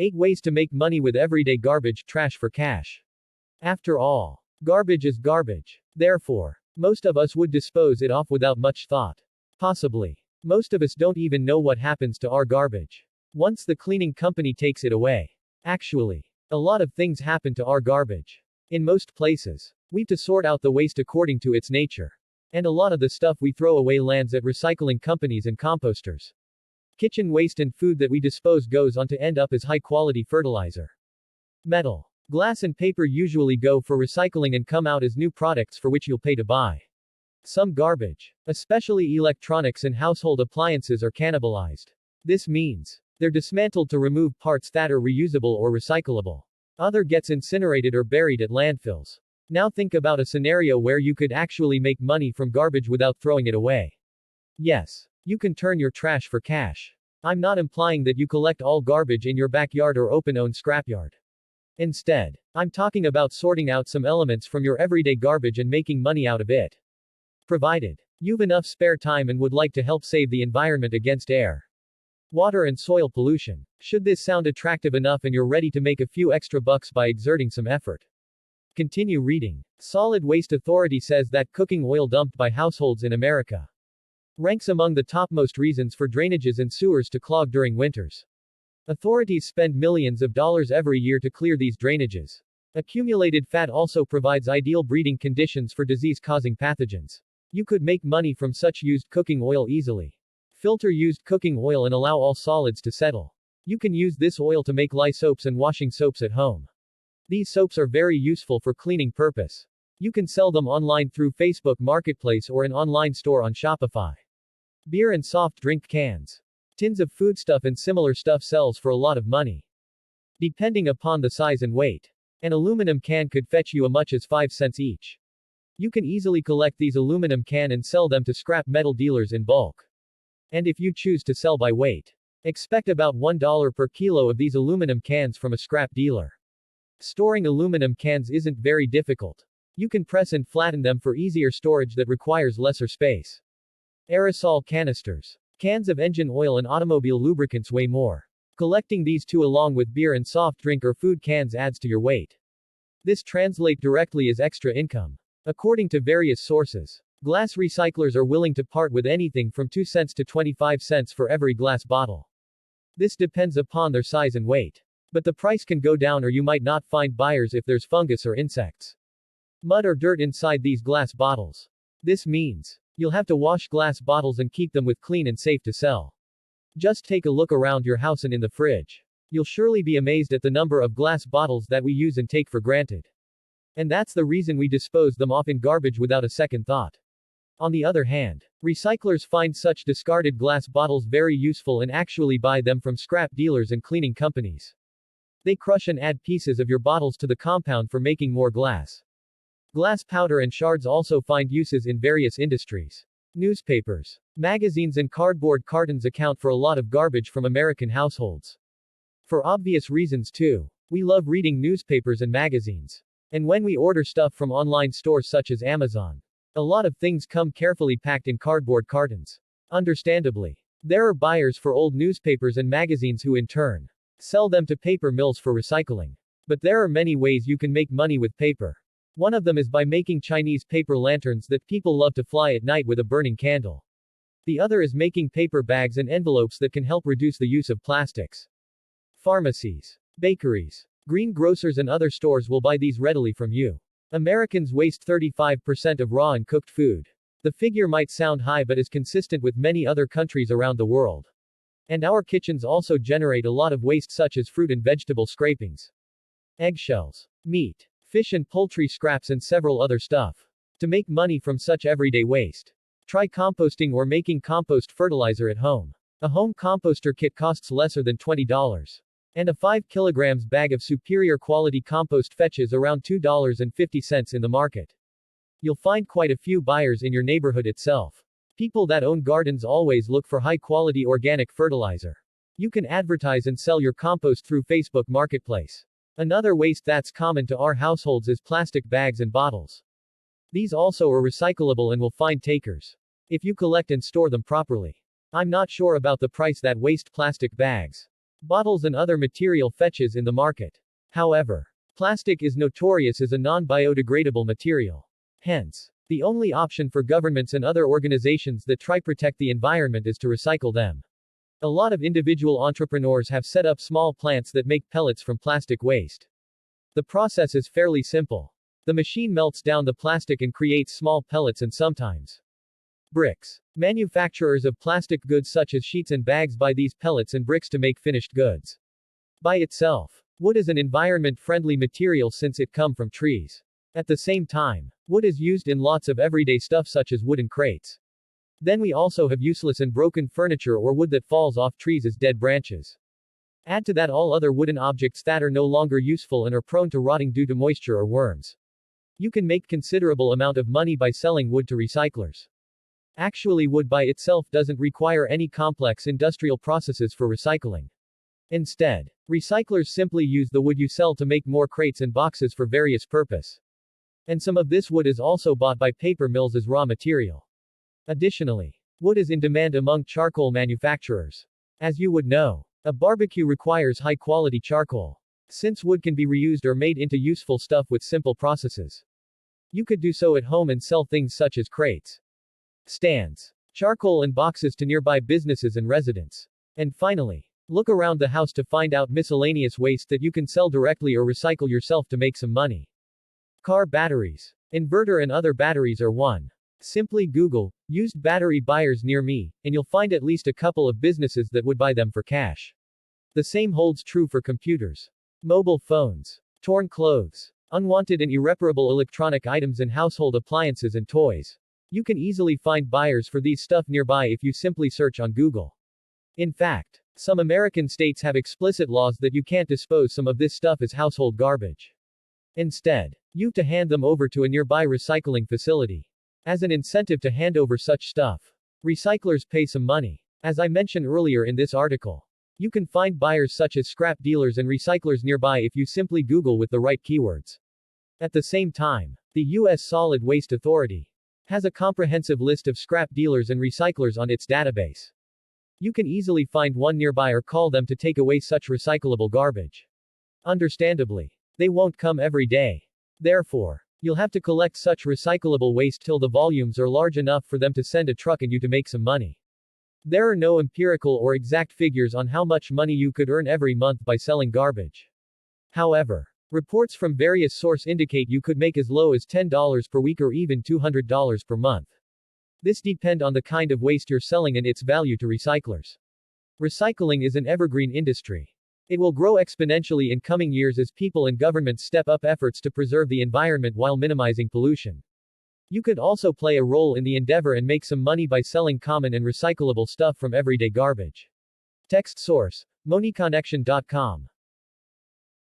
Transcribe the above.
8 Ways to make money with everyday garbage trash for cash. After all, garbage is garbage. Therefore, most of us would dispose it off without much thought. Possibly. Most of us don't even know what happens to our garbage once the cleaning company takes it away. Actually, a lot of things happen to our garbage. In most places, we've to sort out the waste according to its nature. And a lot of the stuff we throw away lands at recycling companies and composters. Kitchen waste and food that we dispose goes on to end up as high-quality fertilizer. Metal, glass and paper usually go for recycling and come out as new products for which you'll pay to buy. Some garbage, especially electronics and household appliances, are cannibalized. This means they're dismantled to remove parts that are reusable or recyclable. Other gets incinerated or buried at landfills. Now think about a scenario where you could actually make money from garbage without throwing it away. Yes, you can turn your trash for cash. I'm not implying that you collect all garbage in your backyard or open-owned scrapyard. Instead, I'm talking about sorting out some elements from your everyday garbage and making money out of it. Provided you've enough spare time and would like to help save the environment against air, water and soil pollution. Should this sound attractive enough and you're ready to make a few extra bucks by exerting some effort? Continue reading. Solid Waste Authority says that cooking oil dumped by households in America ranks among the topmost reasons for drainages and sewers to clog during winters. Authorities spend millions of dollars every year to clear these drainages. Accumulated fat also provides ideal breeding conditions for disease-causing pathogens. You could make money from such used cooking oil easily. Filter used cooking oil and allow all solids to settle. You can use this oil to make lye soaps and washing soaps at home. These soaps are very useful for cleaning purpose. You can sell them online through Facebook Marketplace or an online store on Shopify. Beer and soft drink cans. Tins of foodstuff and similar stuff sells for a lot of money, depending upon the size and weight. An aluminum can could fetch you as much as 5 cents each. You can easily collect these aluminum can and sell them to scrap metal dealers in bulk. And if you choose to sell by weight, expect about $1 per kilo of these aluminum cans from a scrap dealer. Storing aluminum cans isn't very difficult. You can press and flatten them for easier storage that requires lesser space. Aerosol canisters. Cans of engine oil and automobile lubricants weigh more. Collecting these two along with beer and soft drink or food cans adds to your weight. This translates directly as extra income. According to various sources, glass recyclers are willing to part with anything from 2 cents to 25 cents for every glass bottle. This depends upon their size and weight. But the price can go down or you might not find buyers if there's fungus or insects, mud or dirt inside these glass bottles. This means you'll have to wash glass bottles and keep them with clean and safe to sell. Just take a look around your house and in the fridge. You'll surely be amazed at the number of glass bottles that we use and take for granted. And that's the reason we dispose them off in garbage without a second thought. On the other hand, recyclers find such discarded glass bottles very useful and actually buy them from scrap dealers and cleaning companies. They crush and add pieces of your bottles to the compound for making more glass. Glass powder and shards also find uses in various industries. Newspapers, magazines and cardboard cartons account for a lot of garbage from American households. For obvious reasons too. We love reading newspapers and magazines. And when we order stuff from online stores such as Amazon, a lot of things come carefully packed in cardboard cartons. Understandably, there are buyers for old newspapers and magazines who in turn sell them to paper mills for recycling. But there are many ways you can make money with paper. One of them is by making Chinese paper lanterns that people love to fly at night with a burning candle. The other is making paper bags and envelopes that can help reduce the use of plastics. Pharmacies, bakeries, greengrocers and other stores will buy these readily from you. Americans waste 35% of raw and cooked food. The figure might sound high but is consistent with many other countries around the world. And our kitchens also generate a lot of waste such as fruit and vegetable scrapings, eggshells, meat, fish and poultry scraps and several other stuff. To make money from such everyday waste, try composting or making compost fertilizer at home. A home composter kit costs lesser than $20. And a 5 kilograms bag of superior quality compost fetches around $2.50 in the market. You'll find quite a few buyers in your neighborhood itself. People that own gardens always look for high-quality organic fertilizer. You can advertise and sell your compost through Facebook Marketplace. Another waste that's common to our households is plastic bags and bottles. These also are recyclable and will find takers if you collect and store them properly. I'm not sure about the price that waste plastic bags. bottles and other material fetches in the market. However, plastic is notorious as a non-biodegradable material. Hence, the only option for governments and other organizations that try protect the environment is to recycle them. A lot of individual entrepreneurs have set up small plants that make pellets from plastic waste. The process is fairly simple. The machine melts down the plastic and creates small pellets and sometimes bricks. Manufacturers of plastic goods such as sheets and bags buy these pellets and bricks to make finished goods. By itself, wood is an environment-friendly material since it comes from trees. At the same time, wood is used in lots of everyday stuff such as wooden crates. Then we also have useless and broken furniture or wood that falls off trees as dead branches. Add to that all other wooden objects that are no longer useful and are prone to rotting due to moisture or worms. You can make considerable amount of money by selling wood to recyclers. Actually, wood by itself doesn't require any complex industrial processes for recycling. Instead, recyclers simply use the wood you sell to make more crates and boxes for various purpose. And some of this wood is also bought by paper mills as raw material. Additionally, wood is in demand among charcoal manufacturers. As you would know, a barbecue requires high-quality charcoal. Since wood can be reused or made into useful stuff with simple processes, you could do so at home and sell things such as crates, stands, charcoal and boxes to nearby businesses and residents. And finally, look around the house to find out miscellaneous waste that you can sell directly or recycle yourself to make some money. Car batteries, inverter and other batteries are one. Simply Google, used battery buyers near me, and you'll find at least a couple of businesses that would buy them for cash. The same holds true for computers, mobile phones, torn clothes, unwanted and irreparable electronic items and household appliances and toys. You can easily find buyers for these stuff nearby if you simply search on Google. In fact, some American states have explicit laws that you can't dispose some of this stuff as household garbage. Instead, you have to hand them over to a nearby recycling facility. As an incentive to hand over such stuff, recyclers pay some money. As I mentioned earlier in this article, you can find buyers such as scrap dealers and recyclers nearby if you simply Google with the right keywords. At the same time, the U.S. Solid Waste Authority has a comprehensive list of scrap dealers and recyclers on its database. You can easily find one nearby or call them to take away such recyclable garbage. Understandably, they won't come every day. Therefore, you'll have to collect such recyclable waste till the volumes are large enough for them to send a truck and you to make some money. There are no empirical or exact figures on how much money you could earn every month by selling garbage. However, reports from various sources indicate you could make as low as $10 per week or even $200 per month. This depends on the kind of waste you're selling and its value to recyclers. Recycling is an evergreen industry. It will grow exponentially in coming years as people and governments step up efforts to preserve the environment while minimizing pollution. You could also play a role in the endeavor and make some money by selling common and recyclable stuff from everyday garbage. Text source: MoniConnection.com